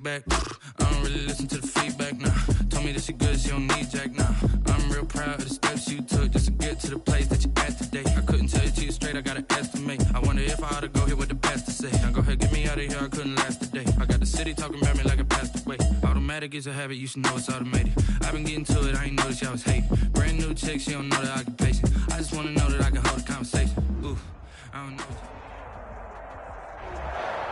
back. I don't really listen to the feedback, nah. Told me that she good, she don't need Jack, nah. I'm real proud of the steps you took just to get to the place that you at today. I couldn't tell you to you straight, I gotta estimate. I wonder if I ought to go here with the pastor say. Now go ahead, get me out of here, I couldn't last a day. I got the city talking about me like I passed away. Automatic is a habit, you should know it's automated. I've been getting to it, I ain't noticed y'all was hating. Brand new chick, she don't know the occupation. I just wanna know that I can hold a conversation. Ooh, I don't know.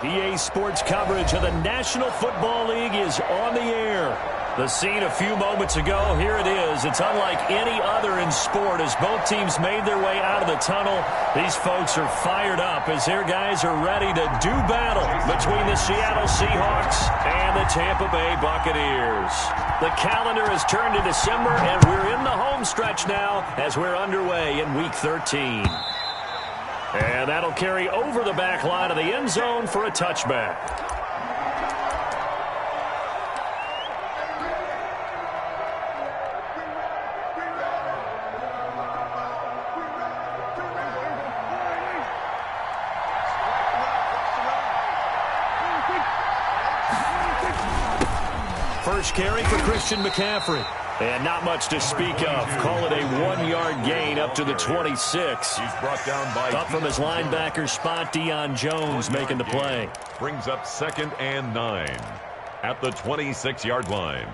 EA Sports coverage of the National Football League is on the air. The scene a few moments ago, here it is. It's unlike any other in sport as both teams made their way out of the tunnel. These folks are fired up as their guys are ready to do battle between the Seattle Seahawks and the Tampa Bay Buccaneers. The calendar has turned to December, and we're in the home stretch now as we're underway in Week 13. And that'll carry over the back line of the end zone for a touchback. First carry for Christian McCaffrey. And not much to speak of. Call it a 1-yard gain up to the 26. He's brought down by up from his linebacker spot, Deion Jones making the play. Brings up 2nd and 9 at the 26-yard line.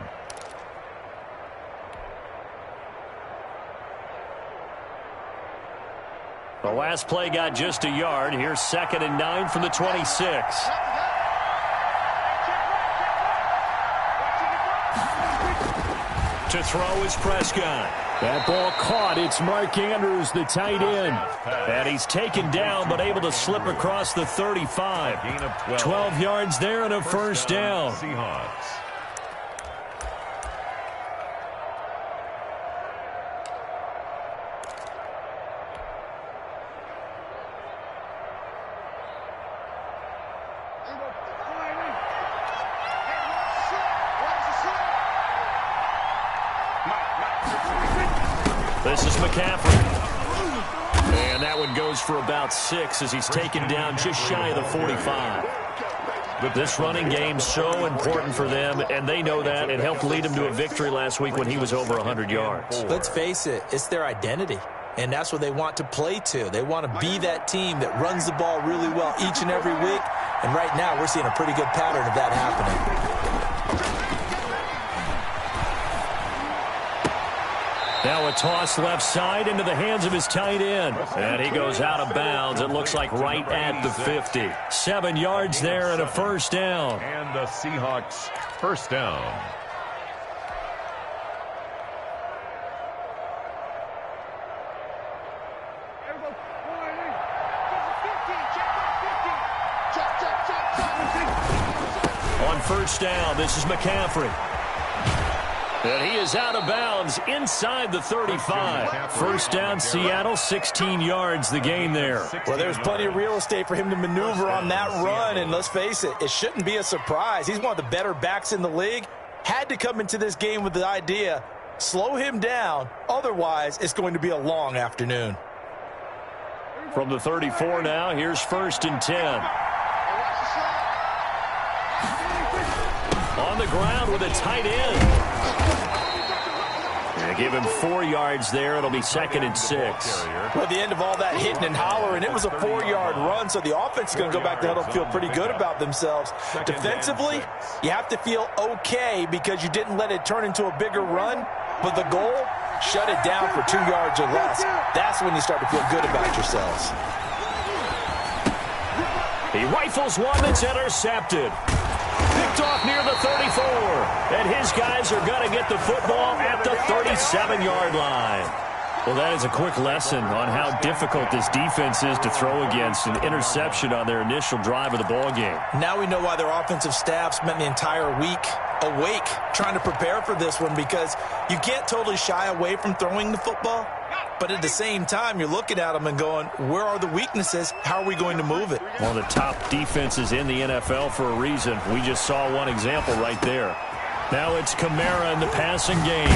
The last play got just a yard. Here's 2nd and 9 from the 26. To throw is Prescott. That ball caught. It's Mark Andrews, the tight end. And he's taken down but able to slip across the 35. 12 yards there and a first down. Seahawks. This is McCaffrey. And that one goes for about 6 as he's taken down just shy of the 45. This running game so important for them, and they know that. It helped lead them to a victory last week when he was over 100 yards. Let's face it, it's their identity, and that's what they want to play to. They want to be that team that runs the ball really well each and every week, and right now we're seeing a pretty good pattern of that happening. Now a toss left side into the hands of his tight end. And he goes out of bounds. It looks like right at the 50. 7 yards there and a first down. And the Seahawks first down. On first down, this is McCaffrey. And he is out of bounds inside the 35. First down, Seattle, 16 yards the gain there. Well, there's plenty of real estate for him to maneuver on that run, and let's face it, it shouldn't be a surprise. He's one of the better backs in the league. Had to come into this game with the idea, slow him down, otherwise it's going to be a long afternoon. From the 34 now, here's 1st and 10. On the ground with a tight end. Give him 4 yards there. It'll be 2nd and 6. Well, at the end of all that hitting and hollering, it was a 4-yard run, so the offense is going to go back to huddle, feel pretty good about themselves. Defensively, you have to feel okay because you didn't let it turn into a bigger run, but the goal, shut it down for 2 yards or less. That's when you start to feel good about yourselves. He rifles one that's intercepted. Picked off near the 34. And his guys are going to get the football at the 37-yard line. Well, that is a quick lesson on how difficult this defense is to throw against. An interception on their initial drive of the ballgame. Now we know why their offensive staff spent the entire week awake trying to prepare for this one, because you can't totally shy away from throwing the football. But at the same time, you're looking at them and going, where are the weaknesses? How are we going to move it? One of the top defenses in the NFL for a reason. We just saw one example right there. Now it's Kamara in the passing game.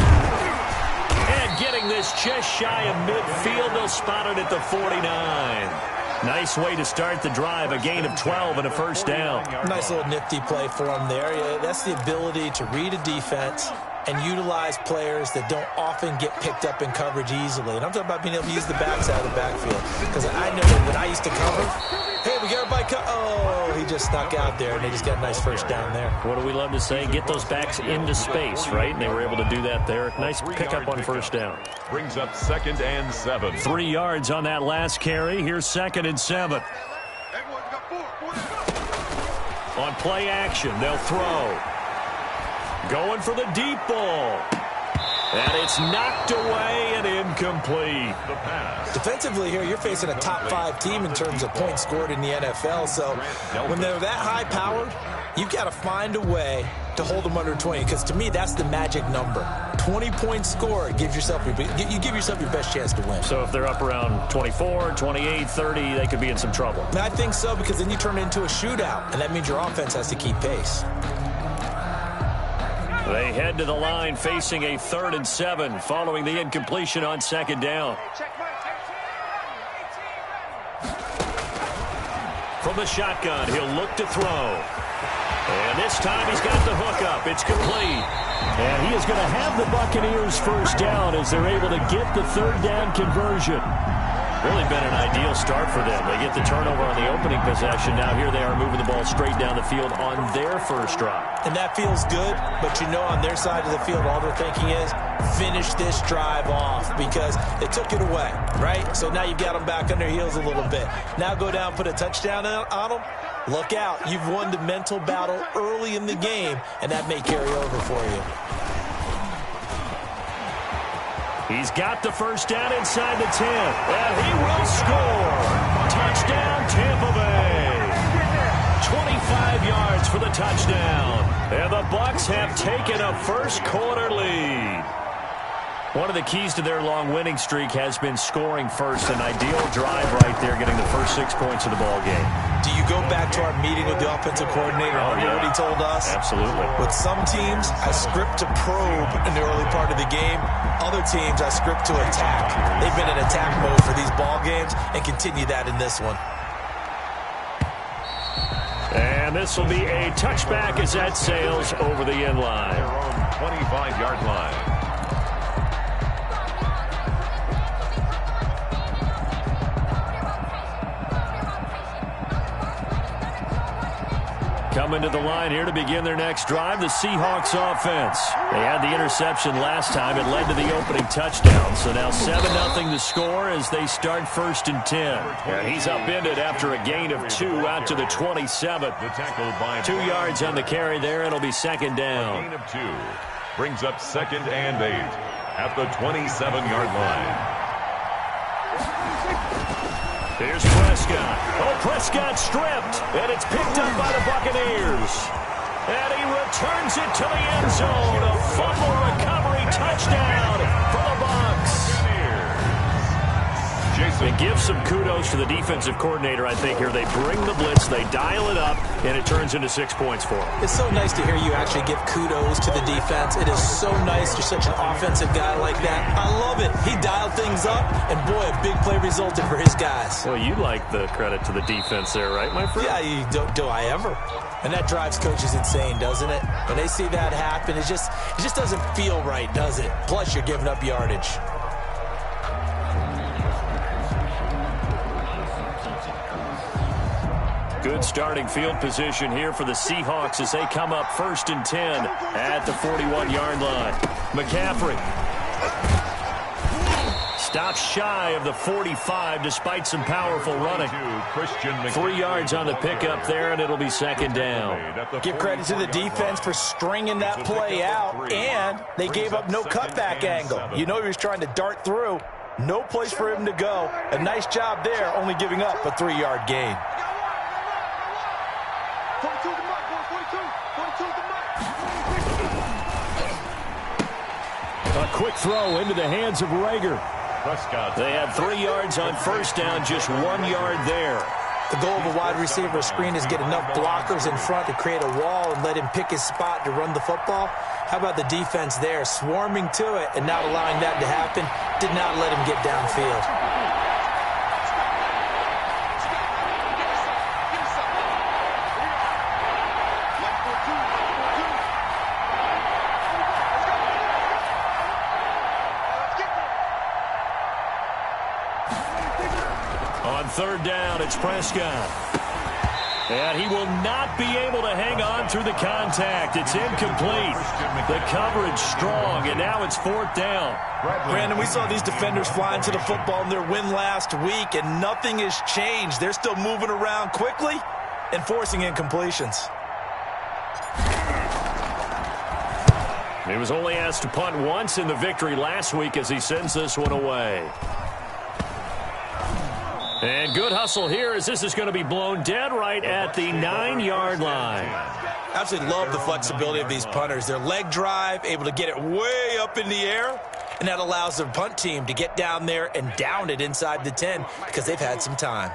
And getting this just shy of midfield. They'll spot it at the 49. Nice way to start the drive, a gain of 12 and a first down. Nice little nifty play for him there. Yeah, that's the ability to read a defense and utilize players that don't often get picked up in coverage easily. And I'm talking about being able to use the backside of the backfield. Because I know that when I used to cover, hey, we got everybody oh, he just snuck out there, and they just got a nice first down there. What do we love to say? Get those backs into space, right? And they were able to do that there. Nice pickup on first down. Brings up 2nd and 7. 3 yards on that last carry. Here's 2nd and 7. On play action, they'll throw. Going for the deep ball. And it's knocked away and incomplete. The pass. Defensively here, you're facing a top 5 team in terms of points scored in the NFL. So when they're that high powered, you've got to find a way to hold them under 20. Because to me, that's the magic number. 20 points scored gives yourself you give yourself your best chance to win. So if they're up around 24, 28, 30, they could be in some trouble. I think so, because then you turn it into a shootout, and that means your offense has to keep pace. They head to the line facing a 3rd and 7 following the incompletion on 2nd down. From the shotgun, he'll look to throw. And this time he's got the hook up. It's complete. And he is going to have the Buccaneers first down as they're able to get the 3rd down conversion. Really been an ideal start for them. They get the turnover on the opening possession. Now here they are moving the ball straight down the field on their first drive. And that feels good, but you know on their side of the field all they're thinking is finish this drive off because they took it away, right? So now you've got them back on their heels a little bit. Now go down, put a touchdown on them. Look out. You've won the mental battle early in the game, and that may carry over for you. He's got the first down inside the 10, and he will score. Touchdown, Tampa Bay. 25 yards for the touchdown. And the Bucs have taken a first-quarter lead. One of the keys to their long winning streak has been scoring first. An ideal drive right there, getting the first 6 points of the ball game. Do you go back to our meeting with the offensive coordinator? Oh, yeah. What he told us? Absolutely. With some teams, I script to probe in the early part of the game. Other teams, I script to attack. They've been in attack mode for these ball games and continue that in this one. And this will be a touchback as that sails over the end line. Their own 25-yard line. Coming to the line here to begin their next drive, the Seahawks offense. They had the interception last time. It led to the opening touchdown. So now 7-0 to score as they start 1st and 10. And he's upended after a gain of 2 out to the 27. 2 yards on the carry there. It'll be 2nd down. Gain of 2 brings up 2nd and 8 at the 27-yard line. Here's Prescott. Oh, Prescott stripped, and it's picked up by the Buccaneers. And he returns it to the end zone. A fumble recovery touchdown for the Bucs. And give some kudos to the defensive coordinator, I think, here. They bring the blitz, they dial it up, and it turns into 6 points for them. It's so nice to hear you actually give kudos to the defense. It is so nice. You're such an offensive guy like that. I love it. He dialed things up, and boy, a big play resulted for his guys. Well, you like the credit to the defense there, right, my friend? Yeah, do I ever? And that drives coaches insane, doesn't it? When they see that happen, it just doesn't feel right, does it? Plus, you're giving up yardage. Good starting field position here for the Seahawks as they come up 1st and 10 at the 41-yard line. McCaffrey stops shy of the 45 despite some powerful running. 3 yards on the pickup there, and it'll be 2nd down. Give credit to the defense for stringing that play out, and they gave up no cutback angle. You know he was trying to dart through. No place for him to go. A nice job there, only giving up a 3-yard gain. A quick throw into the hands of Rager. They had 3 yards on 1st down, just 1 yard there. The goal of a wide receiver screen is get enough blockers in front to create a wall and let him pick his spot to run the football. How about the defense there, swarming to it and not allowing that to happen? Did not let him get downfield. third down. It's Prescott. And he will not be able to hang on through the contact. It's incomplete. The coverage strong, and now it's fourth down. Brandon, we saw these defenders flying to the football in their win last week, and nothing has changed. They're still moving around quickly and forcing incompletions. He was only asked to punt once in the victory last week as he sends this one away. And good hustle here as this is going to be blown dead right at the 9-yard line. I absolutely love the flexibility of these punters. Their leg drive, able to get it way up in the air, and that allows their punt team to get down there and down it inside the 10 because they've had some time.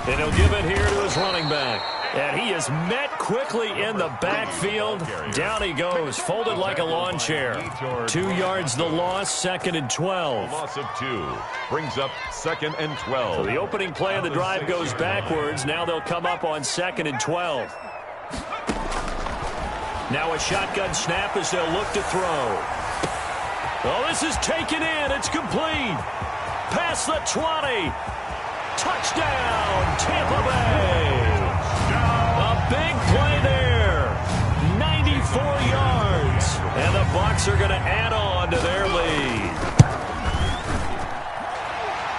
And he'll give it here to his running back. And he is met quickly in the backfield. Down he goes, folded like a lawn chair. 2 yards the loss, 2nd and 12. Loss of 2 brings up 2nd and 12. So the opening play of the drive goes backwards. Now they'll come up on 2nd and 12. Now a shotgun snap as they'll look to throw. Oh, this is taken in. It's complete. Past the 20. Touchdown, Tampa Bay. A big play there. 94 yards. And the Bucs are going to add on to their lead.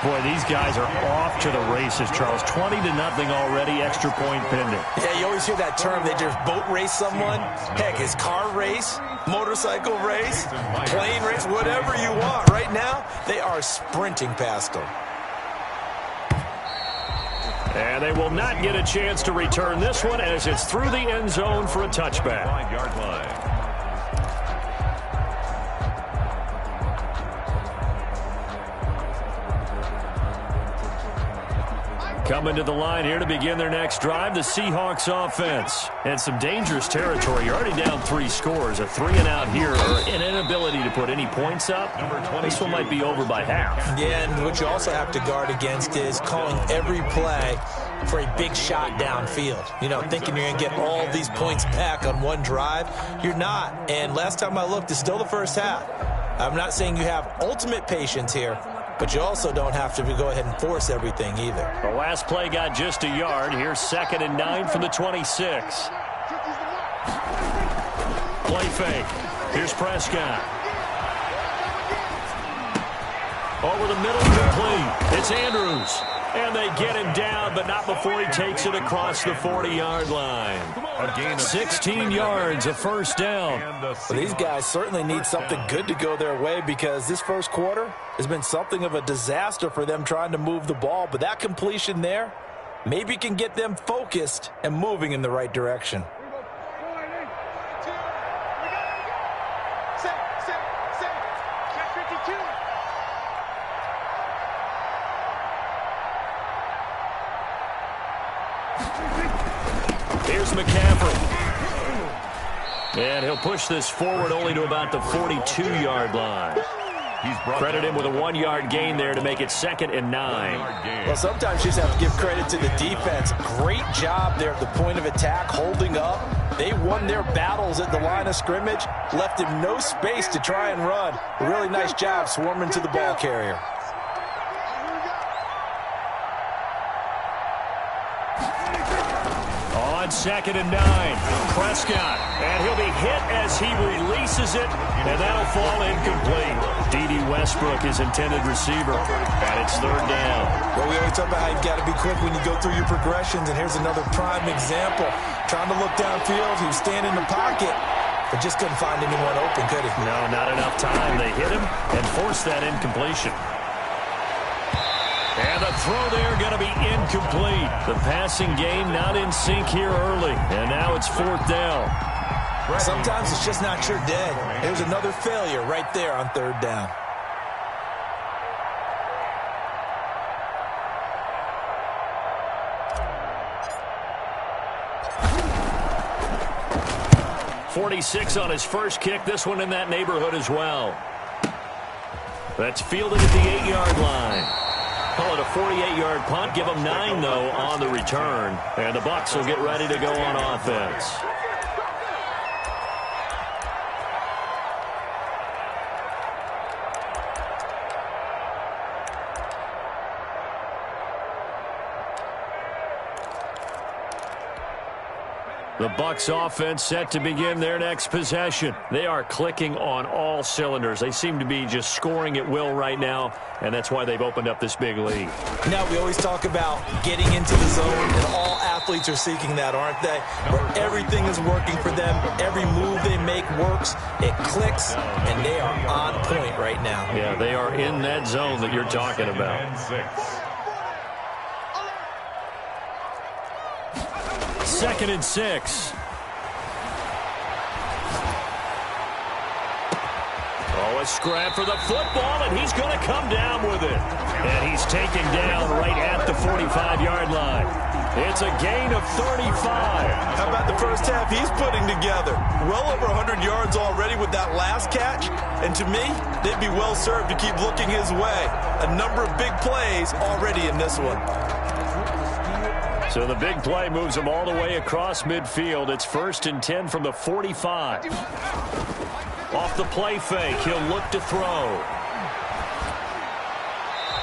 Boy, these guys are off to the races, Charles. 20-0 already, extra point pending. Yeah, you always hear that term. They just boat race someone. Heck, it's car race, motorcycle race, plane race, whatever you want. Right now, they are sprinting past them. And they will not get a chance to return this one as it's through the end zone for a touchback. 5-yard line. Coming to the line here to begin their next drive, the Seahawks offense. And some dangerous territory. You're already down 3 scores. A 3-and-out here, or an inability to put any points up. This one might be over by half. Yeah, and what you also have to guard against is calling every play for a big shot downfield. You know, thinking you're going to get all these points back on one drive. You're not. And last time I looked, it's still the first half. I'm not saying you have ultimate patience here, but you also don't have to go ahead and force everything either. The last play got just a yard. Here's 2nd and 9 from the 26. Play fake. Here's Prescott. Over the middle, complete. It's Andrews. And they get him down, but not before he takes it across the 40-yard line. A gain of 16 yards, a first down. Well, these guys certainly need something good to go their way because this first quarter has been something of a disaster for them trying to move the ball. But that completion there maybe can get them focused and moving in the right direction. Here's McCaffrey. And he'll push this forward only to about the 42-yard line. Credit him with a 1-yard gain there to make it 2nd and 9. Well, sometimes you just have to give credit to the defense. Great job there at the point of attack, holding up. They won their battles at the line of scrimmage, left him no space to try and run. A really nice job swarming to the ball carrier. On 2nd and 9, Prescott. And he'll be hit as he releases it, and that'll fall incomplete. D.D. Westbrook, his intended receiver, and it's 3rd down. Well, we always talk about how you've got to be quick when you go through your progressions, and here's another prime example. Trying to look downfield, he was standing in the pocket, but just couldn't find anyone open, could he? No, not enough time. They hit him and forced that incompletion. And the throw there going to be incomplete. The passing game not in sync here early. And now it's 4th down. Sometimes it's just not your day. There's another failure right there on 3rd down. .46 on his first kick. This one in that neighborhood as well. That's fielded at the 8-yard line. Call it a 48-yard punt. Give them 9, though, on the return. And the Bucs will get ready to go on offense. The Bucs offense set to begin their next possession. They are clicking on all cylinders. They seem to be just scoring at will right now, and that's why they've opened up this big lead. Now, we always talk about getting into the zone, and all athletes are seeking that, aren't they? Where everything is working for them. Every move they make works. It clicks, and they are on point right now. Yeah, they are in that zone that you're talking about. Second and 6. Oh, a scrap for the football, and he's going to come down with it. And he's taken down right at the 45-yard line. It's a gain of 35. How about the first half he's putting together? Well over 100 yards already with that last catch. And to me, they'd be well served to keep looking his way. A number of big plays already in this one. So the big play moves him all the way across midfield. It's 1st and 10 from the 45. Off the play fake, he'll look to throw.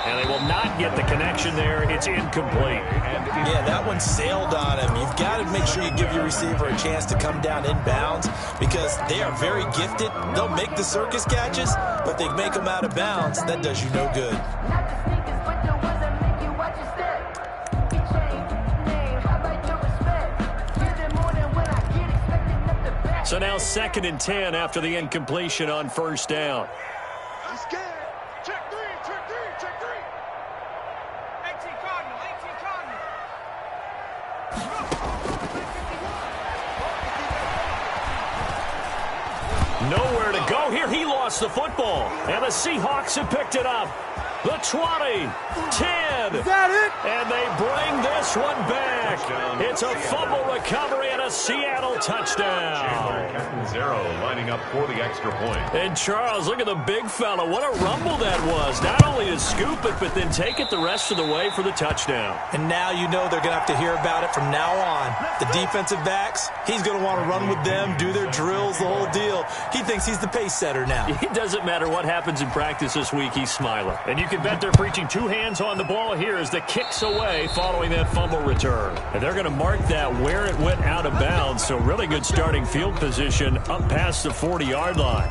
And they will not get the connection there. It's incomplete. Yeah, that one sailed on him. You've got to make sure you give your receiver a chance to come down inbounds because they are very gifted. They'll make the circus catches, but they make them out of bounds. That does you no good. So now 2nd and 10 after the incompletion on 1st down. Let's get it. Check three. 18 Cardinal. Nowhere to go here. He lost the football. And the Seahawks have picked it up. The 20, 10. Is that it? And they bring this one back. It's a fumble recovery and a Seattle touchdown. Captain Zero lining up for the extra point. And Charles, look at the big fella. What a rumble that was. Not only to scoop it, but then take it the rest of the way for the touchdown. And now you know they're going to have to hear about it from now on. The defensive backs, he's going to want to run with them, do their drills, the whole deal. He thinks he's the pace setter now. It doesn't matter what happens in practice this week, he's smiling. And you can bet they're preaching 2 hands on the ball here as the kick's away following that fumble return. And they're going to mark that where it went out of bounds, so really good starting field position up past the 40-yard line.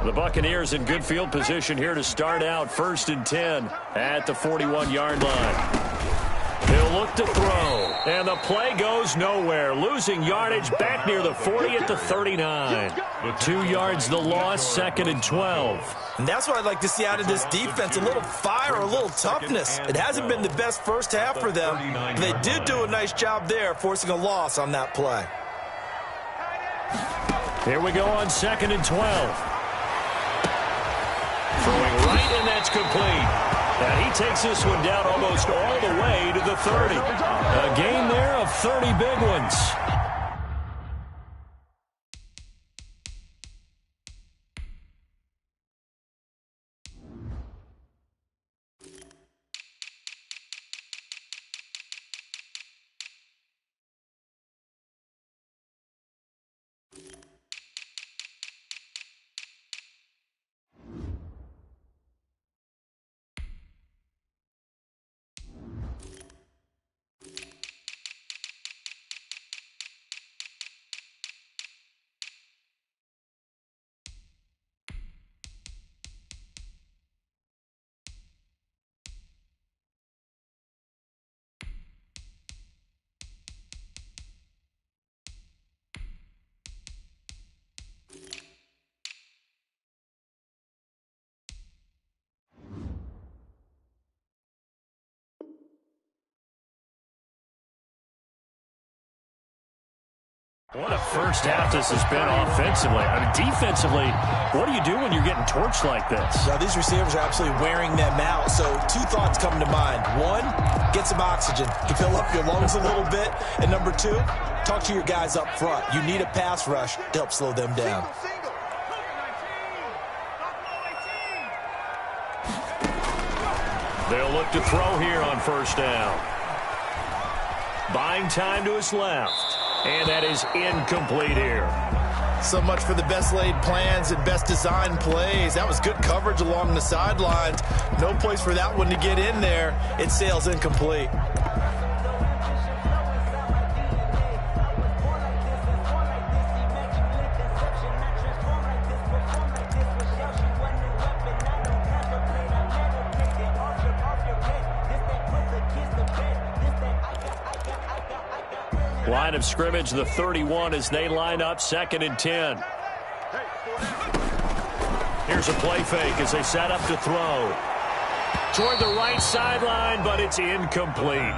The Buccaneers in good field position here to start out 1st and 10 at the 41-yard line. He'll look to throw, and the play goes nowhere. Losing yardage back near the 40 at the 39. 2 yards the loss, 2nd and 12. And that's what I'd like to see out of this defense, a little fire, a little toughness. It hasn't been the best first half for them, but they did do a nice job there, forcing a loss on that play. Here we go on 2nd and 12. Throwing right, and that's complete. And he takes this one down almost all the way to the 30. A gain there of 30 big ones. What a first half this has been offensively. I mean, defensively, what do you do when you're getting torched like this? Now, these receivers are absolutely wearing them out. So 2 thoughts come to mind. 1, get some oxygen. You fill up your lungs a little bit. And number 2, talk to your guys up front. You need a pass rush to help slow them down. They'll look to throw here on 1st down. Buying time to his left. And that is incomplete here. So much for the best laid plans and best designed plays. That was good coverage along the sidelines. No place for that one to get in there. It sails incomplete. Line of scrimmage, the 31, as they line up 2nd and 10. Here's a play fake as they set up to throw. Toward the right sideline, but it's incomplete.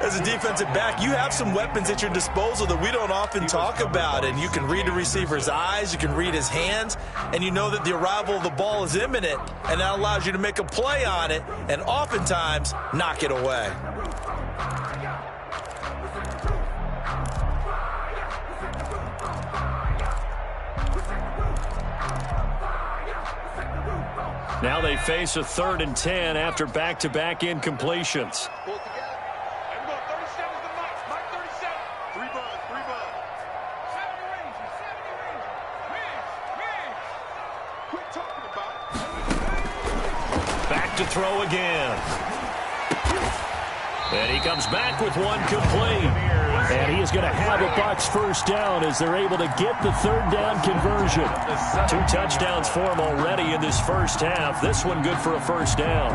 As a defensive back, you have some weapons at your disposal that we don't often talk about. And you can read the receiver's eyes, you can read his hands, and you know that the arrival of the ball is imminent. And that allows you to make a play on it and oftentimes knock it away. Now they face a 3rd and 10 after back-to-back incompletions. Pull it together. Everyone, 37 is the max. Mike 37. 3 buns, 3 buns. 70 Ranger, 70 Ranger. Migs. Quit talking about it. Back to throw again. And he comes back with one complete. And he is going to have a Bucs first down as they're able to get the 3rd down conversion. 2 touchdowns for him already in this first half. This one good for a first down.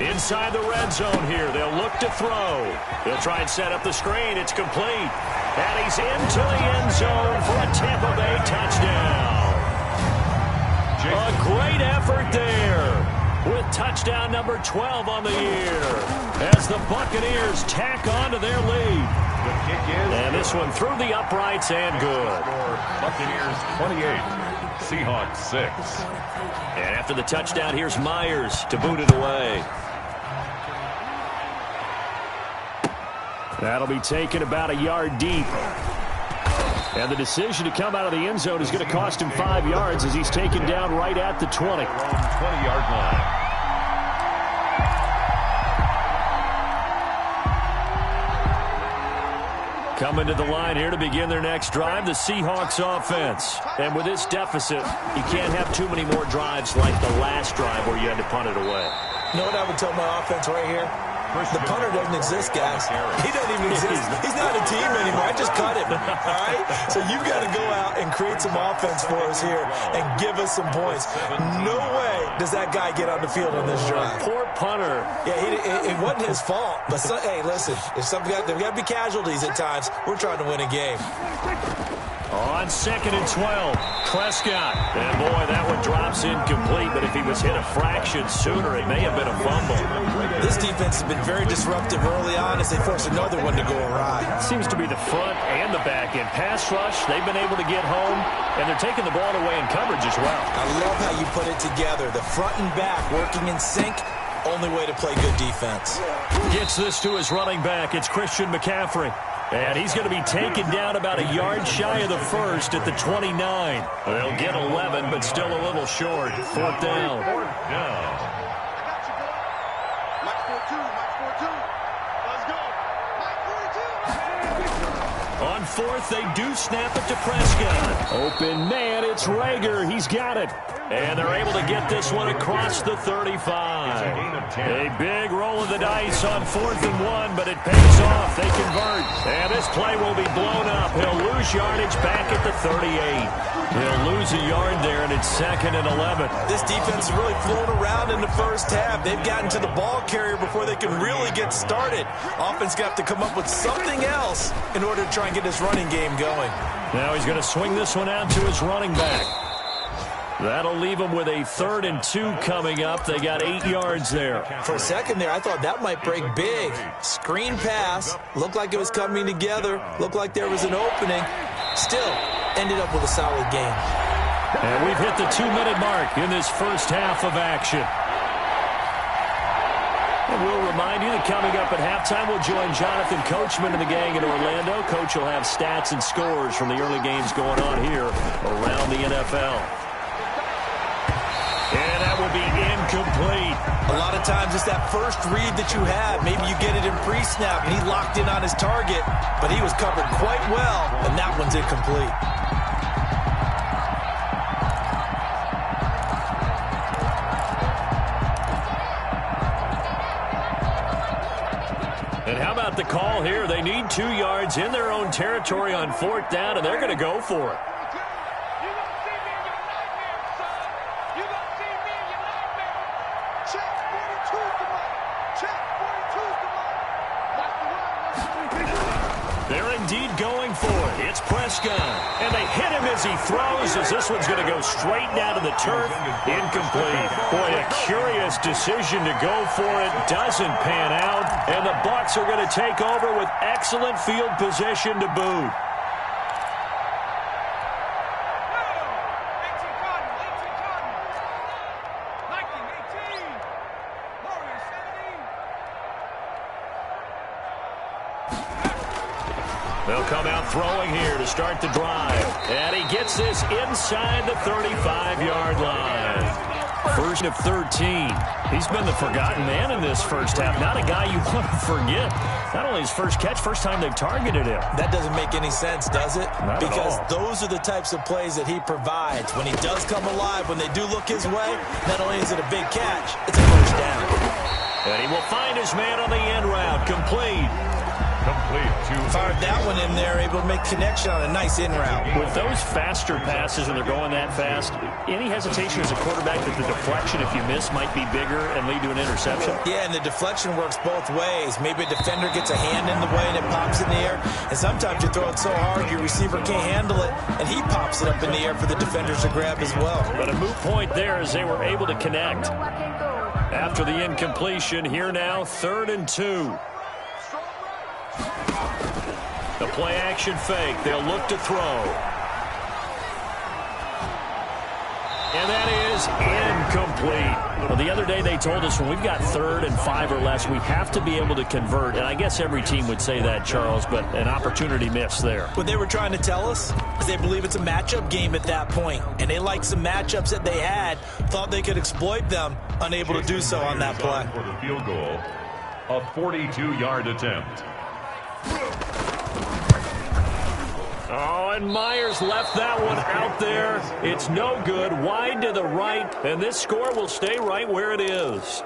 Inside the red zone here. They'll look to throw. They'll try and set up the screen. It's complete. And he's into the end zone for a Tampa Bay touchdown. A great effort there with touchdown number 12 on the year as the Buccaneers tack on to their lead. The kick is And this one through the uprights and good. Buccaneers 28, Seahawks 6. And after the touchdown, here's Myers to boot it away. That'll be taken about a yard deep. And the decision to come out of the end zone is going to cost him 5 yards as he's taken down right at the 20. 20-yard line. Coming to the line here to begin their next drive, the Seahawks offense. And with this deficit, you can't have too many more drives like the last drive where you had to punt it away. You know what I would tell my offense right here? The punter doesn't exist, guys. He doesn't even exist. He's not a team anymore. I just cut him, all right? So you've got to go out and create some offense for us here and give us some points. No way does that guy get on the field on this drive. Poor punter. Yeah, it wasn't his fault. But, hey, listen, there's got to be casualties at times. We're trying to win a game. On 2nd and 12, Prescott. And, boy, that one drops incomplete, but if he was hit a fraction sooner, it may have been a fumble. This defense has been very disruptive early on as they force another one to go awry. Seems to be the front and the back end. Pass rush, they've been able to get home, and they're taking the ball away in coverage as well. I love how you put it together. The front and back working in sync. Only way to play good defense. Gets this to his running back. It's Christian McCaffrey. And he's going to be taken down about a yard shy of the first at the 29. They'll get 11, but still a little short. 4th down. On 4th, they do snap it to Prescott. Open man, it's Rager. He's got it. And they're able to get this one across the 35. A big roll of the dice on 4th and 1, but it pays off. They convert. And this play will be blown up. He'll lose yardage back at the 38. He'll lose a yard there, and it's 2nd and 11. This defense has really flown around in the first half. They've gotten to the ball carrier before they can really get started. Offense got to come up with something else in order to try and get this running game going. Now he's going to swing this one out to his running back. That'll leave them with a 3rd and 2 coming up. They got 8 yards there. For a second there, I thought that might break big. Screen pass. Looked like it was coming together. Looked like there was an opening. Still, ended up with a solid game. And we've hit the 2-minute mark in this first half of action. And we'll remind you that coming up at halftime, we'll join Jonathan Coachman and the gang in Orlando. Coach will have stats and scores from the early games going on here around the NFL. And that will be incomplete. A lot of times it's that first read that you have. Maybe you get it in pre-snap, and he locked in on his target, but he was covered quite well, and that one's incomplete. And how about the call here? They need 2 yards in their own territory on 4th down, and they're going to go for it. They're indeed going for it. It's Prescott. And they hit him as he throws, as this one's going to go straight down to the turf. Incomplete. Boy, a curious decision to go for it. Doesn't pan out. And the Bucs are going to take over with excellent field position to boot. They'll come out throwing here to start the drive. And he gets this inside the 35-yard line. First of 13. He's been the forgotten man in this first half. Not a guy you want to forget. Not only his first catch, first time they've targeted him. That doesn't make any sense, does it? Not because at all. Those are the types of plays that he provides. When he does come alive, when they do look his way, not only is it a big catch, it's a first down. And he will find his man on the end route. Complete. Fired that one in there, able to make connection on a nice in route. With those faster passes, when they're going that fast, any hesitation as a quarterback that the deflection, if you miss, might be bigger and lead to an interception? Yeah, and the deflection works both ways. Maybe a defender gets a hand in the way and it pops in the air. And sometimes you throw it so hard your receiver can't handle it, and he pops it up in the air for the defenders to grab as well. But a moot point there as they were able to connect. After the incompletion, here now, 3rd and 2. The play-action fake. They'll look to throw. And that is incomplete. Well, the other day they told us when we've got 3rd and 5 or less, we have to be able to convert. And I guess every team would say that, Charles, but an opportunity missed there. What they were trying to tell us is they believe it's a matchup game at that point. And they liked some matchups that they had, thought they could exploit them, unable to do so on that play. For the field goal, a 42-yard attempt. Oh, and Myers left that one out there. It's no good. Wide to the right, and this score will stay right where it is.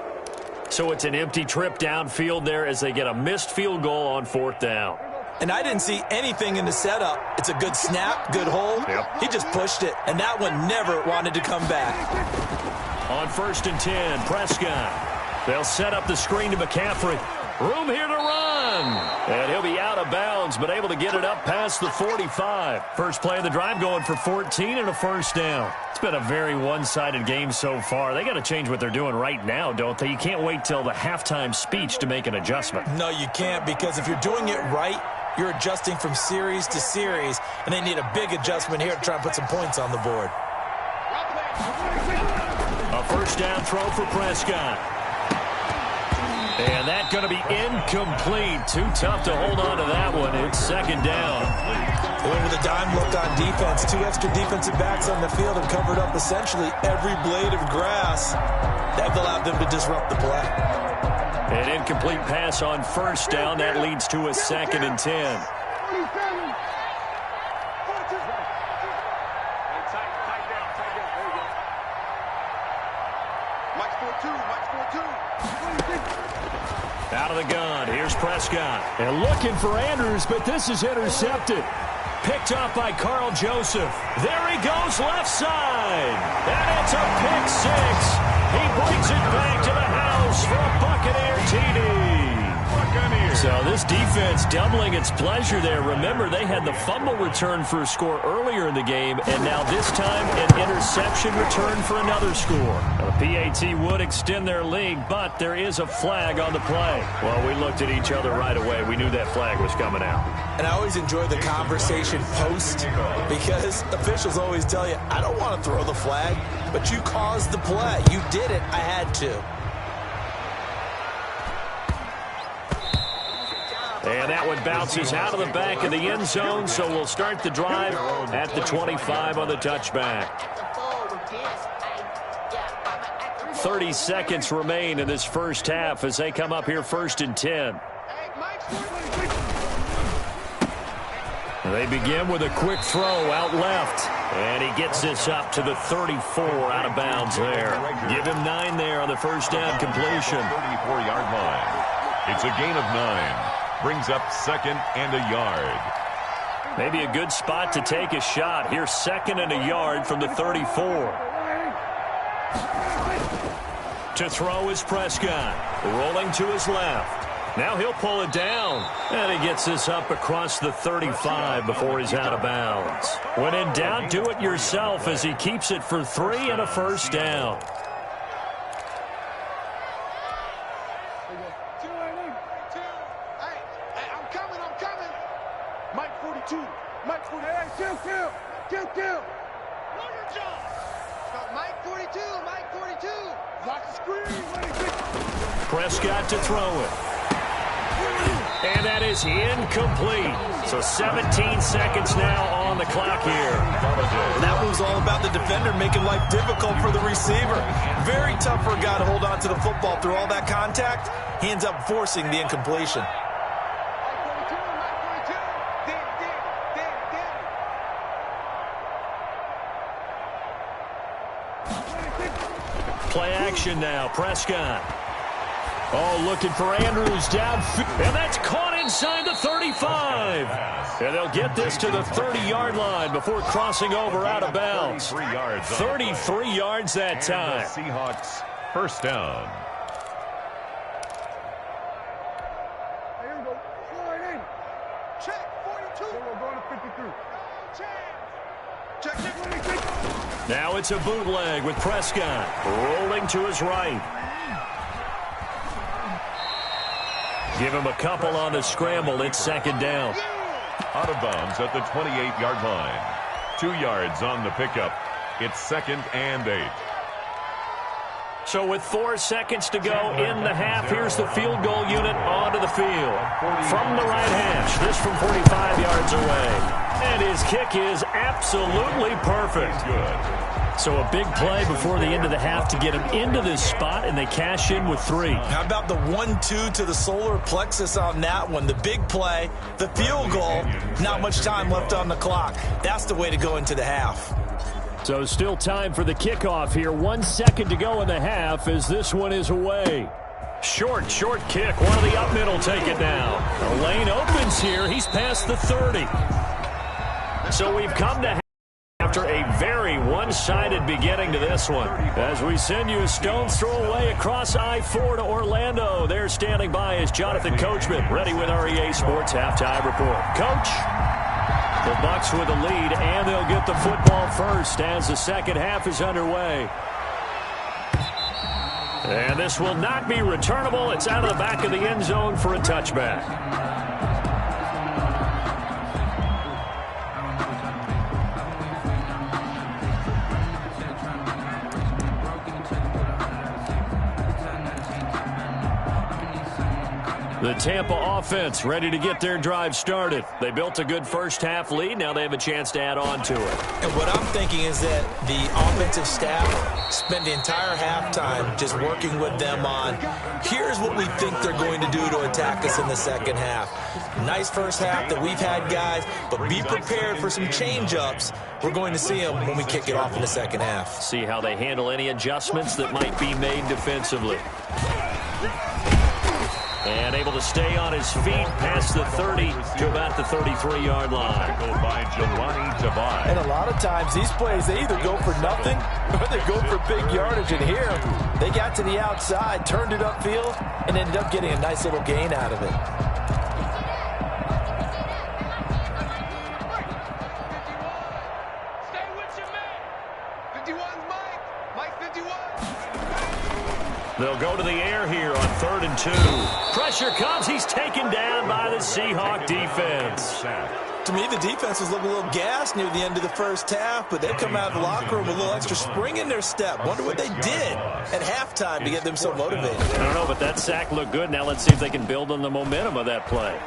So it's an empty trip downfield there as they get a missed field goal on 4th down. And I didn't see anything in the setup. It's a good snap, good hold. Yep. He just pushed it, and that one never wanted to come back. On 1st and 10, Prescott. They'll set up the screen to McCaffrey. Room here to run. And he'll be out of bounds, but able to get it up past the 45. First play of the drive going for 14 and a first down. It's been a very one-sided game so far. They got to change what they're doing right now, don't they? You can't wait till the halftime speech to make an adjustment. No, you can't, because if you're doing it right, you're adjusting from series to series, and they need a big adjustment here to try and put some points on the board. A first down throw for Prescott. And that's going to be incomplete. Too tough to hold on to that one. It's 2nd down. Going with a dime look on defense. 2 extra defensive backs on the field and covered up essentially every blade of grass. That allowed them to disrupt the play. An incomplete pass on first down. That leads to a 2nd and 10. Out of the gun, here's Prescott. And looking for Andrews, but this is intercepted. Picked off by Carl Joseph. There he goes, left side. And it's a pick 6. He brings it back to the house for a Buccaneer TD. So this defense doubling its pleasure there. Remember, they had the fumble return for a score earlier in the game, and now this time an interception return for another score. Now, the PAT would extend their lead, but there is a flag on the play. Well, we looked at each other right away. We knew that flag was coming out. And I always enjoy the conversation post, because officials always tell you, I don't want to throw the flag, but you caused the play. You did it. I had to. And that one bounces out of the back of the end zone, so we'll start the drive at the 25 on the touchback. 30 seconds remain in this first half as they come up here 1st and 10. They begin with a quick throw out left. And he gets this up to the 34 out of bounds there. Give him 9 there on the first down completion. 34-yard line. It's a gain of 9. Brings up 2nd and a yard. Maybe a good spot to take a shot. Here's 2nd and a yard from the 34. To throw is Prescott. Rolling to his left. Now he'll pull it down. And he gets this up across the 35 before he's out of bounds. When in doubt, do it yourself as he keeps it for 3 and a first down. Hey, I'm coming. Mike 42. Mike 42. Hey, kill. Longer job. Mike 42. Lock the screen. Prescott to throw it. And that is incomplete. So 17 seconds now on the clock here. That was all about the defender making life difficult for the receiver. Very tough for a guy to hold on to the football through all that contact. He ends up forcing the incompletion. Play action now. Prescott. Oh, looking for Andrews downfield. And that's caught inside the 35. And they'll get this to the 30-yard line before crossing over out of bounds. 33 yards that time. Seahawks first down. Here we go. Slide in. Check 42. We're going to 53. Check. Now it's a bootleg with Prescott rolling to his right. Give him a couple on the scramble. It's 2nd down. Out of bounds at the 28-yard line. 2 yards on the pickup. It's 2nd and 8. So with 4 seconds to go in the half, here's the field goal unit onto the field. From the right hash, this from 45 yards away. And his kick is absolutely perfect. Good. So a big play before the end of the half to get him into this spot, and they cash in with 3. How about the 1-2 to the solar plexus on that one? The big play, the field goal, not much time left on the clock. That's the way to go into the half. So still time for the kickoff here. 1 second to go in the half as this one is away. Short kick. One of the up middle take it now. The lane opens here. He's past the 30. So we've come to after a very one-sided beginning to this one. As we send you a stone's throw away across I-4 to Orlando. There standing by is Jonathan Coachman, ready with our EA Sports Halftime Report. Coach, the Bucs with a lead, and they'll get the football first as the second half is underway. And this will not be returnable. It's out of the back of the end zone for a touchback. The Tampa offense ready to get their drive started. They built a good first half lead. Now they have a chance to add on to it. And what I'm thinking is that the offensive staff spend the entire halftime just working with them on, here's what we think they're going to do to attack us in the second half. Nice first half that we've had, guys, but be prepared for some change-ups. We're going to see them when we kick it off in the second half. See how they handle any adjustments that might be made defensively. And able to stay on his feet past the 30 to about the 33-yard line. And a lot of times these plays, they either go for nothing or they go for big yardage. And here, they got to the outside, turned it upfield, and ended up getting a nice little gain out of it. Stay with your man. 51's Mike. Mike 51. They'll go to the air here on 3rd and 2. Pressure comes. He's taken down by the Seahawk defense. To me, the defense was looking a little gassed near the end of the first half, but they come out of the locker room with a little extra spring in their step. Wonder what they did at halftime to get them so motivated. I don't know, but that sack looked good. Now let's see if they can build on the momentum of that play.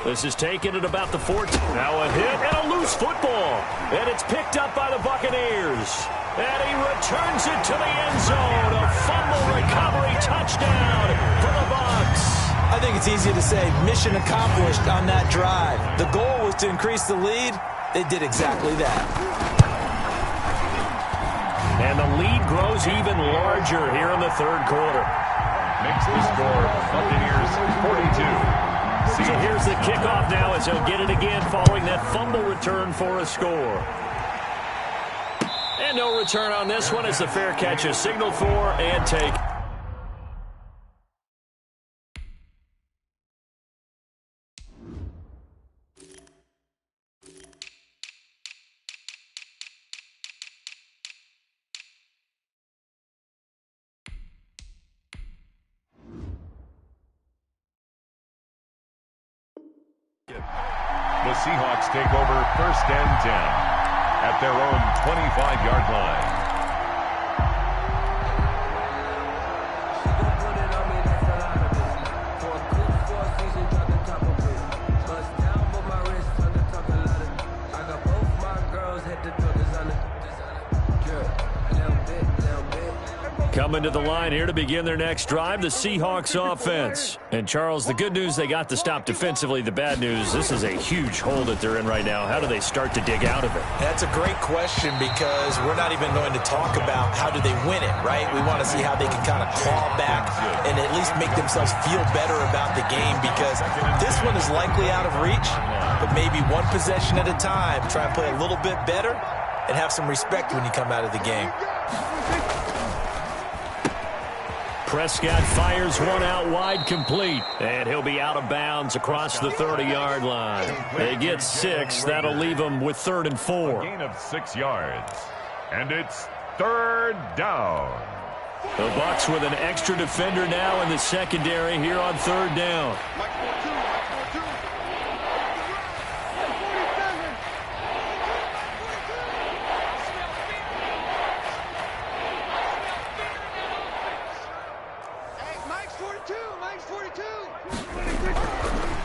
This is taken at about the 14. Now a hit and a loose football. And it's picked up by the Buccaneers. And he returns it to the end zone. A fumble recovery touchdown for the Bucs. I think it's easy to say mission accomplished on that drive. The goal was to increase the lead. They did exactly that. And the lead grows even larger here in the third quarter. Makes the score Buccaneers 42. So here's the kickoff now as they'll get it again following that fumble return for a score. And no return on this one as the fair catch is signaled for and take. The Seahawks take over 1st and 10 at their own 25-yard line. Coming to the line here to begin their next drive, the Seahawks offense. And, Charles, the good news, they got the stop defensively. The bad news, this is a huge hole that they're in right now. How do they start to dig out of it? That's a great question because we're not even going to talk about how do they win it, right? We want to see how they can kind of claw back and at least make themselves feel better about the game because this one is likely out of reach, but maybe one possession at a time. Try and play a little bit better and have some respect when you come out of the game. Prescott fires one out wide complete, and he'll be out of bounds across the 30-yard line. They get 6. That'll leave them with 3rd and 4. A gain of 6 yards, and it's 3rd down. The Bucs with an extra defender now in the secondary here on 3rd down.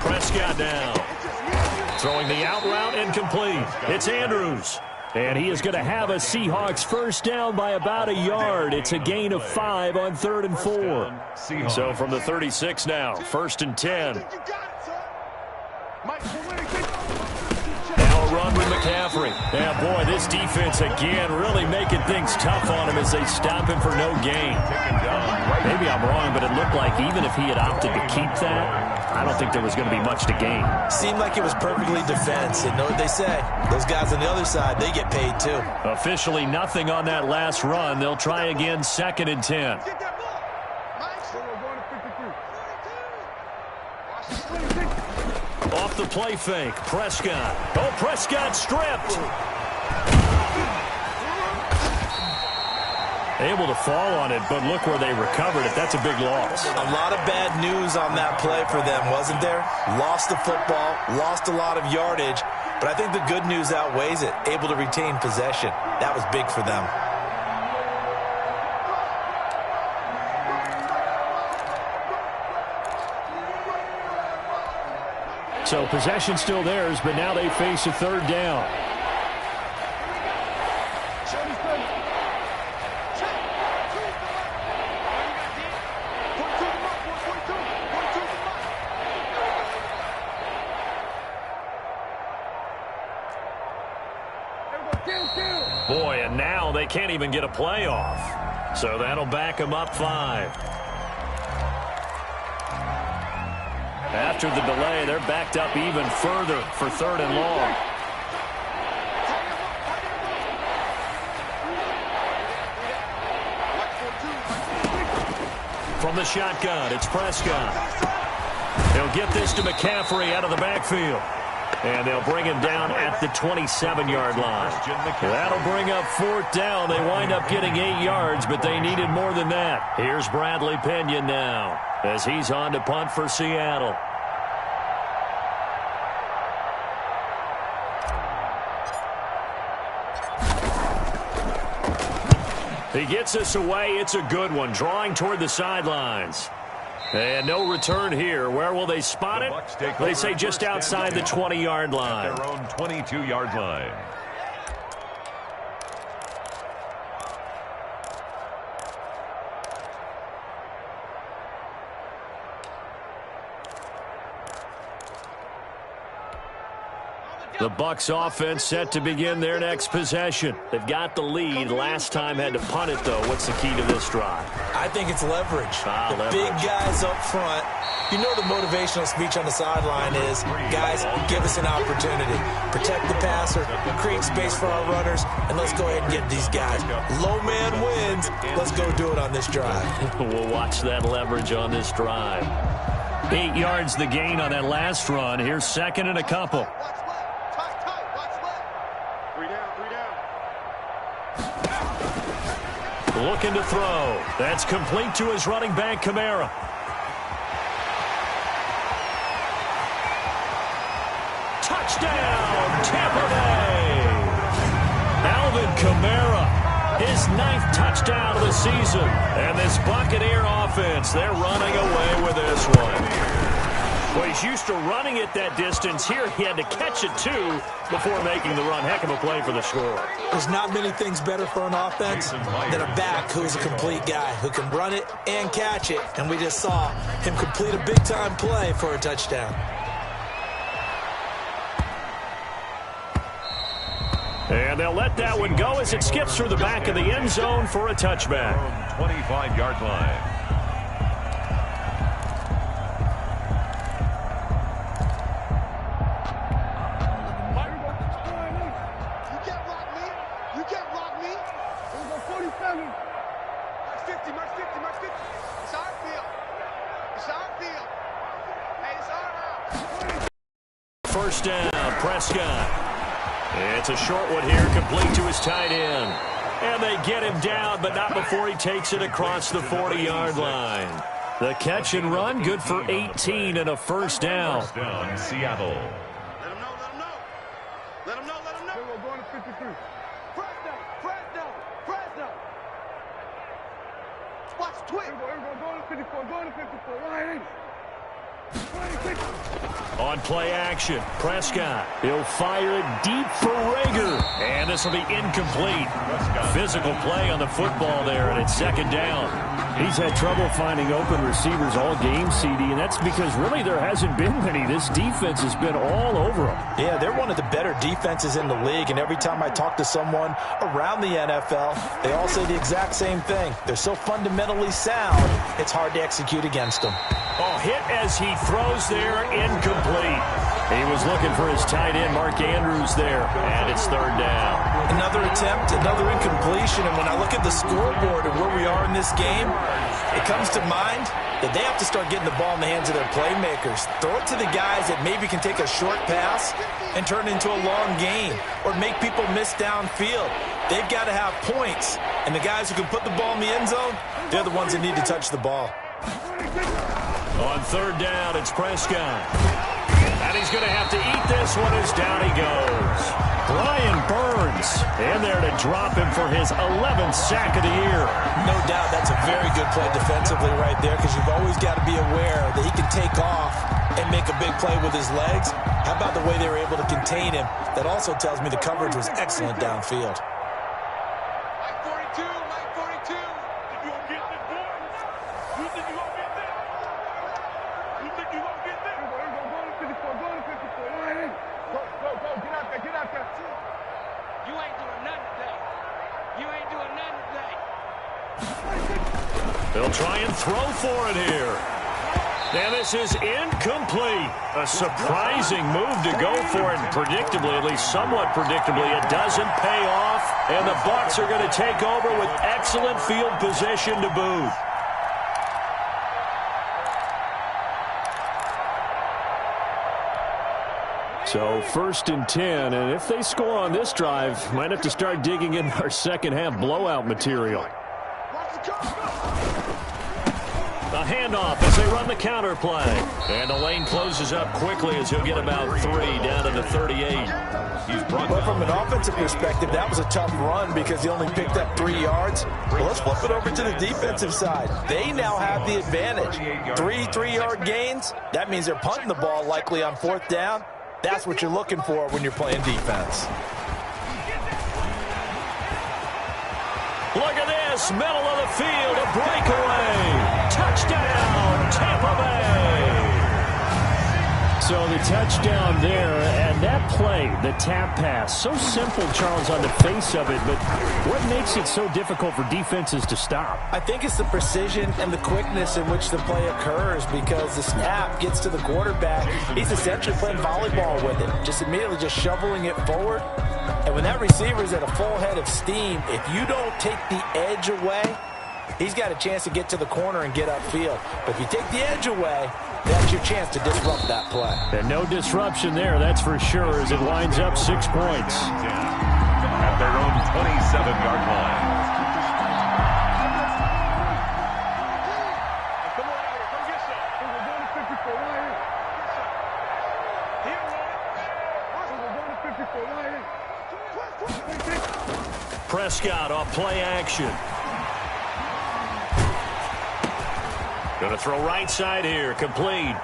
Prescott now. Throwing the out route incomplete. It's Andrews. And he is going to have a Seahawks first down by about a yard. It's a gain of 5 on 3rd and 4. So from the 36 now, 1st and 10. Now a run with McCaffrey. Yeah, boy, this defense again really making things tough on him as they stop him for no gain. Maybe I'm wrong, but it looked like even if he had opted to keep that, I don't think there was going to be much to gain. Seemed like it was perfectly defense. And know what they say? Those guys on the other side, they get paid too. Officially nothing on that last run. They'll try again 2nd and 10. Off the play fake, Prescott. Oh, Prescott stripped. Able to fall on it, but look where they recovered it. That's a big loss. A lot of bad news on that play for them, wasn't there? Lost the football, lost a lot of yardage, but I think the good news outweighs it. Able to retain possession. That was big for them. So possession still theirs, but now they face a 3rd down. Boy, and now they can't even get a play off. So that'll back them up 5. After the delay, they're backed up even further for 3rd and long. From the shotgun, it's Prescott. They'll get this to McCaffrey out of the backfield. And they'll bring him down at the 27-yard line. That'll bring up 4th down. They wind up getting 8 yards, but they needed more than that. Here's Bradley Pinion now as he's on to punt for Seattle. He gets us away. It's a good one, drawing toward the sidelines. And no return here. Where will they spot it? They say just outside the 20-yard line. At their own 22-yard line. The Bucs offense set to begin their next possession. They've got the lead. Last time had to punt it, though. What's the key to this drive? I think it's leverage. Leverage. Big guys up front. You know the motivational speech on the sideline is, guys, give us an opportunity. Protect the passer, create space for our runners, and let's go ahead and get these guys. Low man wins. Let's go do it on this drive. We'll watch that leverage on this drive. 8 yards the gain on that last run. Here's second and a couple. Looking to throw. That's complete to his running back, Kamara. Touchdown, Tampa Bay. Alvin Kamara, his 9th touchdown of the season. And this Buccaneer offense, they're running away with this one. Well, he's used to running it that distance. Here he had to catch it, too, before making the run. Heck of a play for the score. There's not many things better for an offense than a back who's a complete guy, who can run it and catch it. And we just saw him complete a big-time play for a touchdown. And they'll let that one go as it skips through the back of the end zone for a touchback. 25-yard line. First down, Prescott. It's a short one here, complete to his tight end. And they get him down, but not before he takes it across the 40-yard line. The catch and run, good for 18 and a first down. First down, Seattle. Let him know, let him know. Let him know, let him know. We're going to 53. Press down, press down, press down. Watch twitch. Go to 54, go to 54. Right in. On play action, Prescott. He'll fire it deep for Rager. And this will be incomplete. Physical play on the football there, and it's second down. He's had trouble finding open receivers all game, CD, and that's because really there hasn't been many. This defense has been all over him. Yeah, they're one of the better defenses in the league, and every time I talk to someone around the NFL, they all say the exact same thing. They're so fundamentally sound, it's hard to execute against them. Oh, hit as he throws there, incomplete. He was looking for his tight end, Mark Andrews, there, and it's third down. Another attempt, another incompletion, and when I look at the scoreboard and where we are in this game, it comes to mind that they have to start getting the ball in the hands of their playmakers. Throw it to the guys that maybe can take a short pass and turn it into a long gain or make people miss downfield. They've got to have points, and the guys who can put the ball in the end zone, they're the ones that need to touch the ball. On third down, it's Prescott. And he's going to have to eat this one as down he goes. Brian Burns in there to drop him for his 11th sack of the year. No doubt that's a very good play defensively right there, because you've always got to be aware that he can take off and make a big play with his legs. How about the way they were able to contain him? That also tells me the coverage was excellent downfield. Mike 42, Mike 42. If you won't get this, boy, you think you won't get this? You think you won't get this? Go to 54, go to 54. Right in. Go, get out there, get out there. You ain't doing nothing today. You ain't doing nothing today. They'll try and throw for it here. And this is incomplete. A surprising move to go for it. Predictably, at least somewhat predictably, it doesn't pay off. And the Bucs are going to take over with excellent field position to boot. So first and 10, and if they score on this drive, might have to start digging in our second half blowout material. A handoff as they run the counter play. And the lane closes up quickly as he'll get about 3 down to the 38. But from an offensive perspective, that was a tough run because he only picked up 3 yards. Well, let's flip it over to the defensive side. They now have the advantage. 3 3-yard gains. That means they're punting the ball likely on 4th down. That's what you're looking for when you're playing defense. Look at this, middle of the field, a breakaway. Touchdown, Tampa Bay. So the touchdown there, and that play, the tap pass, so simple, Charles, on the face of it, but what makes it so difficult for defenses to stop? I think it's the precision and the quickness in which the play occurs because the snap gets to the quarterback. He's essentially playing volleyball with it, just immediately just shoveling it forward. And when that receiver's at a full head of steam, if you don't take the edge away, he's got a chance to get to the corner and get upfield. But if you take the edge away, that's your chance to disrupt that play. And no disruption there, that's for sure, as it winds up 6 points. At their own 27-yard line. Prescott off play action. Going to throw right side here, complete.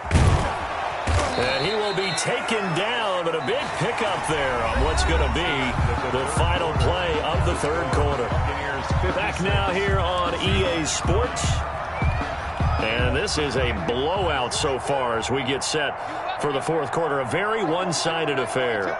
And he will be taken down, but a big pickup there on what's going to be the final play of the 3rd quarter. Back now here on EA Sports. And this is a blowout so far as we get set for the 4th quarter. A very one-sided affair.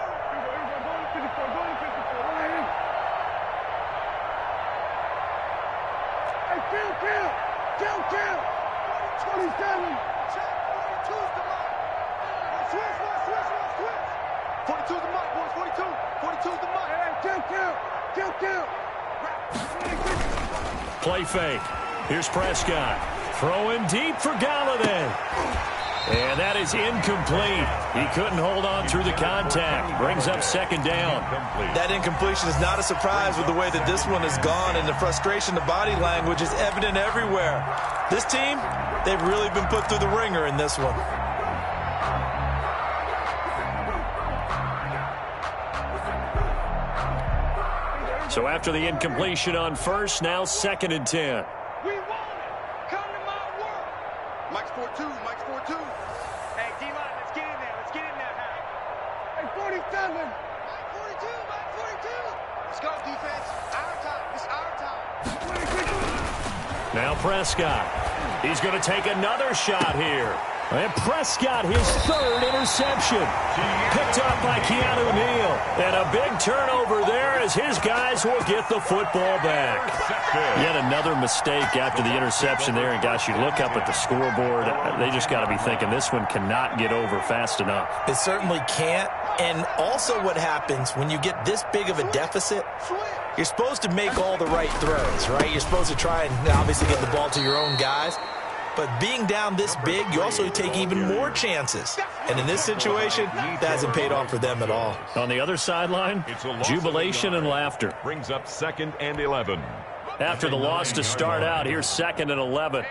Play fake. Here's Prescott. Throwing deep for Galladay. And that is incomplete. He couldn't hold on through the contact. Brings up 2nd down. That incompletion is not a surprise with the way that this one has gone, and the frustration, the body language is evident everywhere. This team, they've really been put through the ringer in this one. So after the incompletion on 1st, now 2nd and 10. We want it. Come to my world. Mike's 4-2. Mike's 4-2. Hey, D-line, let's get in there. Let's get in there, Harry. Hey, 47. Mike 42. Mike 42. Let's go, defense. Our time. It's our time. Now Prescott. He's going to take another shot here. And Prescott, his 3rd interception. Picked up by Keanu Neal. And a big turnover there as his guys will get the football back. Yet another mistake after the interception there. And, gosh, you look up at the scoreboard, they just got to be thinking this one cannot get over fast enough. It certainly can't. And also what happens when you get this big of a deficit, you're supposed to make all the right throws, right? You're supposed to try and obviously get the ball to your own guys. But being down this big, you also take even more chances. And in this situation, that hasn't paid off for them at all. On the other sideline, jubilation and laughter. Brings up 2nd and 11. After the loss to start out, here's 2nd and 11.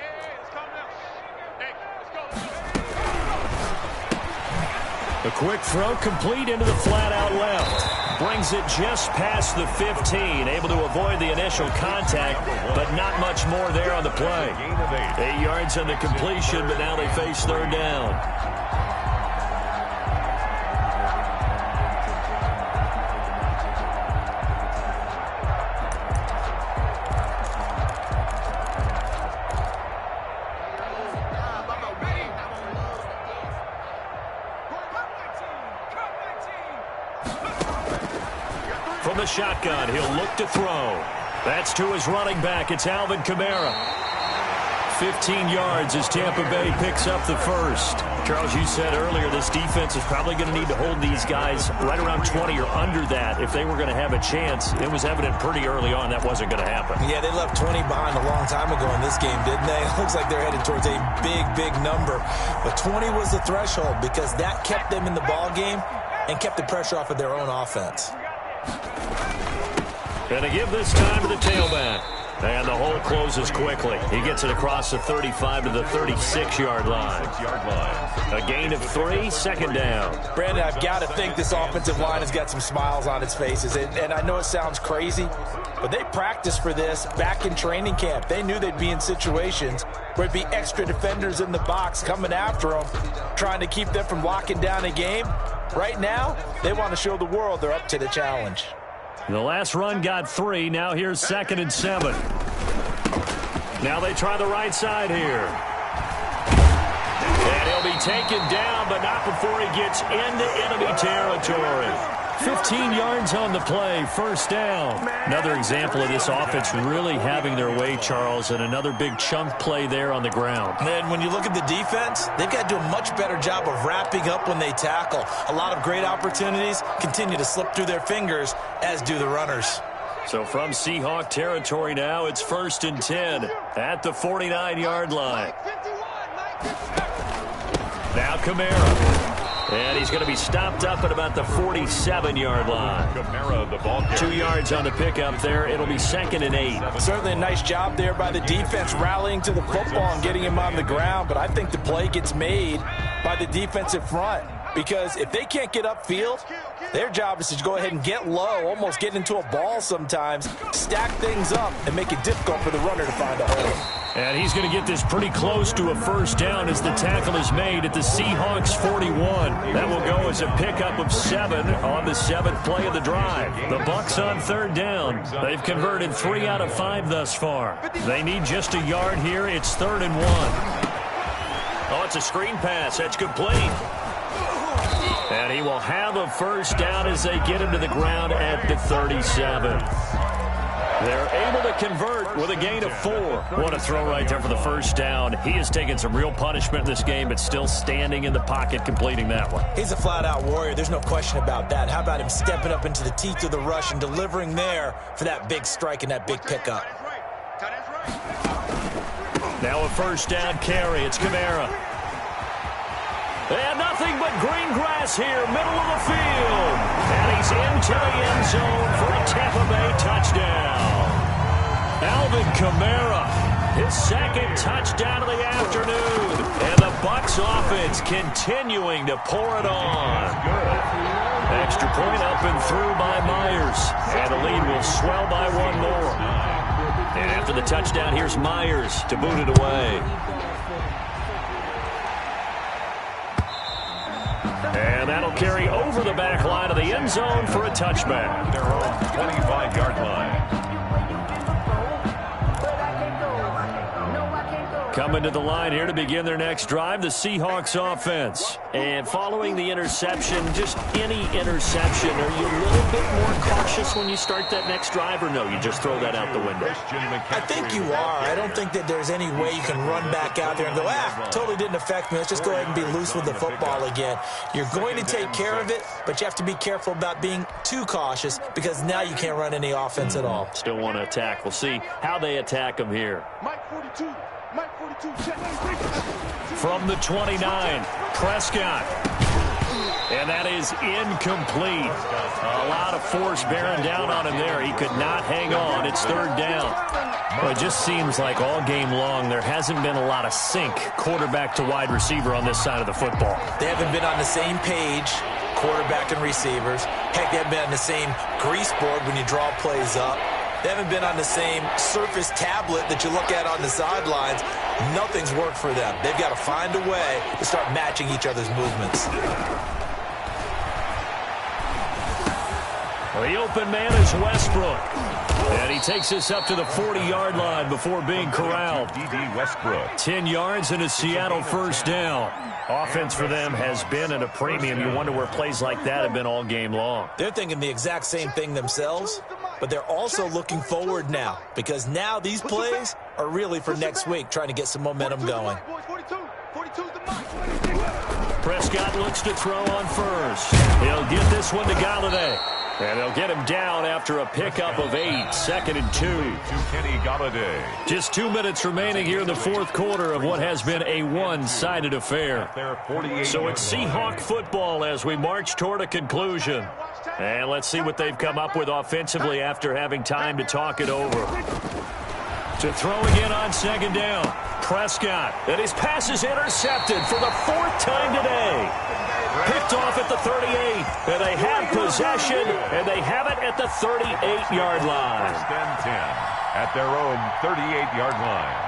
The quick throw complete into the flat out left. Brings it just past the 15. Able to avoid the initial contact, but not much more there on the play. 8 yards on the completion, but now they face 3rd down. From the shotgun, he'll look to throw. That's to his running back. It's Alvin Kamara. 15 yards as Tampa Bay picks up the 1st. Charles, you said earlier this defense is probably going to need to hold these guys right around 20 or under that if they were going to have a chance. It was evident pretty early on that wasn't going to happen. Yeah, they left 20 behind a long time ago in this game, didn't they? It looks like they're headed towards a big, big number. But 20 was the threshold because that kept them in the ball game and kept the pressure off of their own offense. And to give this time to the tailback. And the hole closes quickly. He gets it across the 35 to the 36-yard line. A gain of 3, second down. Brandon, I've got to think this offensive line has got some smiles on its faces. And I know it sounds crazy, but they practiced for this back in training camp. They knew they'd be in situations where it'd be extra defenders in the box coming after them, trying to keep them from locking down a game. Right now, they want to show the world they're up to the challenge. The last run got 3. Now here's 2nd and 7. Now they try the right side here. And he'll be taken down, but not before he gets into enemy territory. 15 yards on the play, first down. Another example of this offense really having their way, Charles, and another big chunk play there on the ground. And when you look at the defense, they've got to do a much better job of wrapping up when they tackle. A lot of great opportunities continue to slip through their fingers, as do the runners. So from Seahawk territory now, it's 1st and 10 at the 49-yard line. Now Kamara. And he's going to be stopped up at about the 47-yard line. Kamara, the ball carrier. 2 yards on the pickup there. It'll be 2nd and 8. Certainly a nice job there by the defense rallying to the football and getting him on the ground. But I think the play gets made by the defensive front. Because if they can't get upfield, their job is to go ahead and get low, almost get into a ball sometimes, stack things up, and make it difficult for the runner to find a hole. And he's going to get this pretty close to a first down as the tackle is made at the Seahawks 41. That will go as a pickup of 7 on the 7th play of the drive. The Bucs on 3rd down. They've converted 3 out of 5 thus far. They need just a yard here. It's 3rd and 1. Oh, it's a screen pass. That's complete. And he will have a first down as they get him to the ground at the 37. They're able to convert with a gain of 4. What a throw right there for the first down. He has taken some real punishment in this game, but still standing in the pocket, completing that one. He's a flat-out warrior. There's no question about that. How about him stepping up into the teeth of the rush and delivering there for that big strike and that big pickup? Now a first down carry. It's Kamara. And nothing but green grass here, middle of the field. And he's into the end zone for a Tampa Bay touchdown. Alvin Kamara, his 2nd touchdown of the afternoon. And the Bucs offense continuing to pour it on. Extra point up and through by Myers. And the lead will swell by 1 more. And after the touchdown, here's Myers to boot it away. And that'll carry over the back line of the end zone for a touchback. Their own 25-yard line. Coming to the line here to begin their next drive, the Seahawks offense. And following the interception, just any interception, are you a little bit more cautious when you start that next drive, or no, you just throw that out the window? I think you are. I don't think that there's any way you can run back out there and go, totally didn't affect me. Let's just go ahead and be loose with the football again. You're going to take care of it, but you have to be careful about being too cautious because now you can't run any offense at all. Still want to attack. We'll see how they attack them here. Mike 42. Mike 42, check. From the 29, Prescott. And that is incomplete. A lot of force bearing down on him there. He could not hang on. It's 3rd down. Well, it just seems like all game long there hasn't been a lot of sync quarterback to wide receiver on this side of the football. They haven't been on the same page, quarterback and receivers. Heck, they haven't been on the same grease board when you draw plays up. They haven't been on the same surface tablet that you look at on the sidelines. Nothing's worked for them. They've got to find a way to start matching each other's movements. Well, the open man is Westbrook. And he takes us up to the 40-yard line before being corralled. D.D. Westbrook. 10 yards and a Seattle first down. Offense for them has been at a premium. You wonder where plays like that have been all game long. They're thinking the exact same thing themselves, but they're also looking forward now because now these plays are really for next week, trying to get some momentum going. Prescott looks to throw on first. He'll get this one to Galladay. And they'll get him down after a pickup of 8, 2nd and 2. To Kenny Galladay. Just 2 minutes remaining here in the 4th quarter of what has been a one-sided affair. So it's Seahawk football as we march toward a conclusion. And let's see what they've come up with offensively after having time to talk it over. To throw again on second down. Prescott, and his pass is intercepted for the 4th time today. Picked off at the 38, and they have possession, and they have it at the 38-yard line. First and 10 at their own 38-yard line.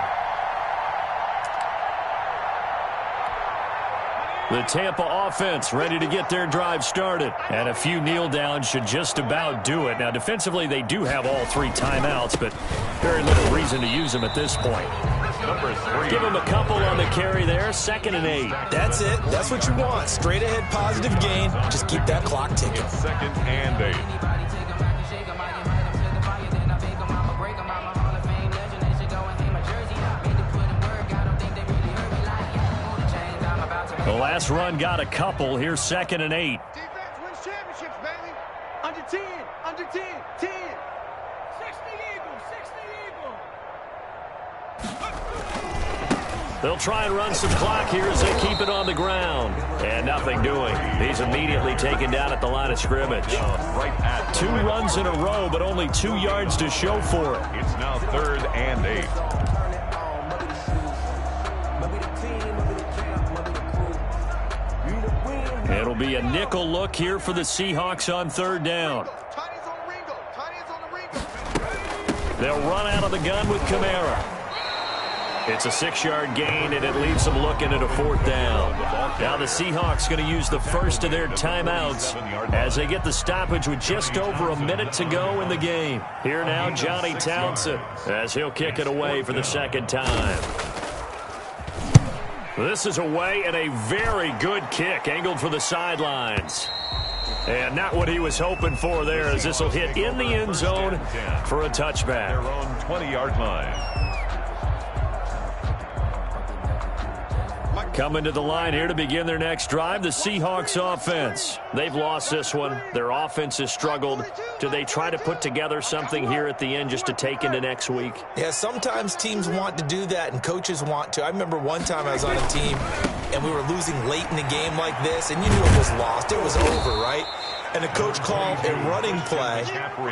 The Tampa offense ready to get their drive started. And a few kneel downs should just about do it. Now, defensively, they do have all 3 timeouts, but very little reason to use them at this point. Number 3. Give them a couple on the carry there, 2nd and 8. That's it. That's what you want. Straight ahead positive gain. Just keep that clock ticking. 2nd and 8. The last run got a couple. Here's 2nd and 8. Defense wins championships, baby. Under 10, under 10, 10. 60 Eagles, 60 Eagles. They'll try and run some clock here as they keep it on the ground. And nothing doing. He's immediately taken down at the line of scrimmage. Right at 2 runs in a row, but only 2 yards to show for it. It's now 3rd and 8. It'll be a nickel look here for the Seahawks on 3rd down. They'll run out of the gun with Kamara. It's a 6-yard gain, and it leaves them looking at a 4th down. Now the Seahawks going to use the first of their timeouts as they get the stoppage with just over a minute to go in the game. Here now, Johnny Townsend, as he'll kick it away for the 2nd time. This is away, and a very good kick angled for the sidelines. And not what he was hoping for there, as this will hit in the end zone for a touchback. Their own 20-yard line. Coming to the line here to begin their next drive, the Seahawks offense. They've lost this one. Their offense has struggled. Do they try to put together something here at the end just to take into next week? Yeah, sometimes teams want to do that and coaches want to. I remember one time I was on a team and we were losing late in the game like this, and you knew it was lost. It was over, right? And the coach called a running play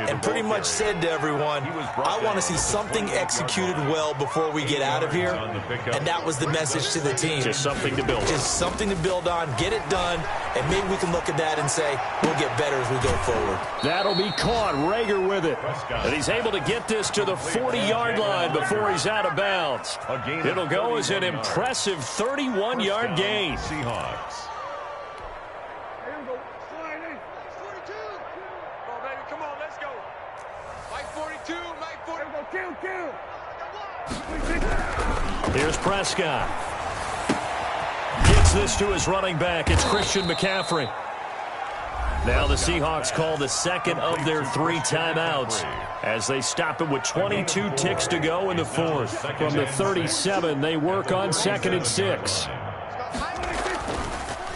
and pretty much said to everyone, I want to see something executed well before we get out of here. And that was the message to the team. Just something to build on. Just something to build on, get it done, and maybe we can look at that and say, we'll get better as we go forward. That'll be caught. Rager with it. And he's able to get this to the 40-yard line before he's out of bounds. It'll go as an impressive 31-yard gain. Seahawks. Here's Prescott. Gets this to his running back. It's Christian McCaffrey. Now the Seahawks call the 2nd of their 3 timeouts as they stop it with 22 ticks to go in the 4th. From the 37, they work on 2nd and 6.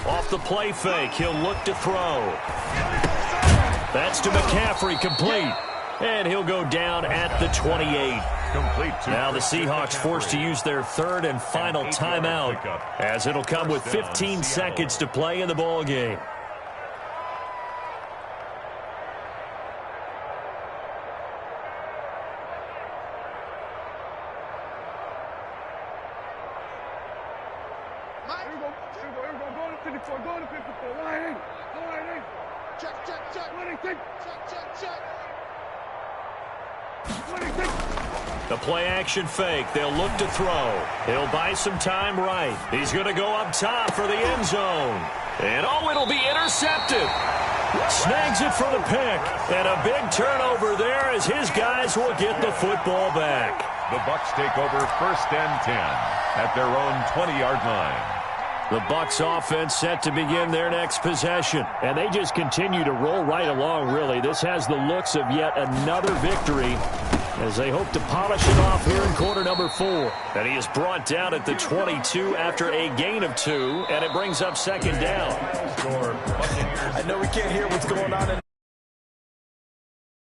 Off the play fake, he'll look to throw. That's to McCaffrey, complete. And he'll go down at the 28. Now the Seahawks forced to use their 3rd and final timeout, as it'll come with 15 seconds to play in the ball game. The play-action fake. They'll look to throw. He'll buy some time right. He's going to go up top for the end zone. And, oh, it'll be intercepted. Snags it for the pick. And a big turnover there as his guys will get the football back. The Bucs take over 1st and 10 at their own 20-yard line. The Bucs offense set to begin their next possession. And they just continue to roll right along, really. This has the looks of yet another victory as they hope to polish it off here in quarter number 4. And he is brought down at the 22 after a gain of 2, and it brings up 2nd down. I know we can't hear what's going on in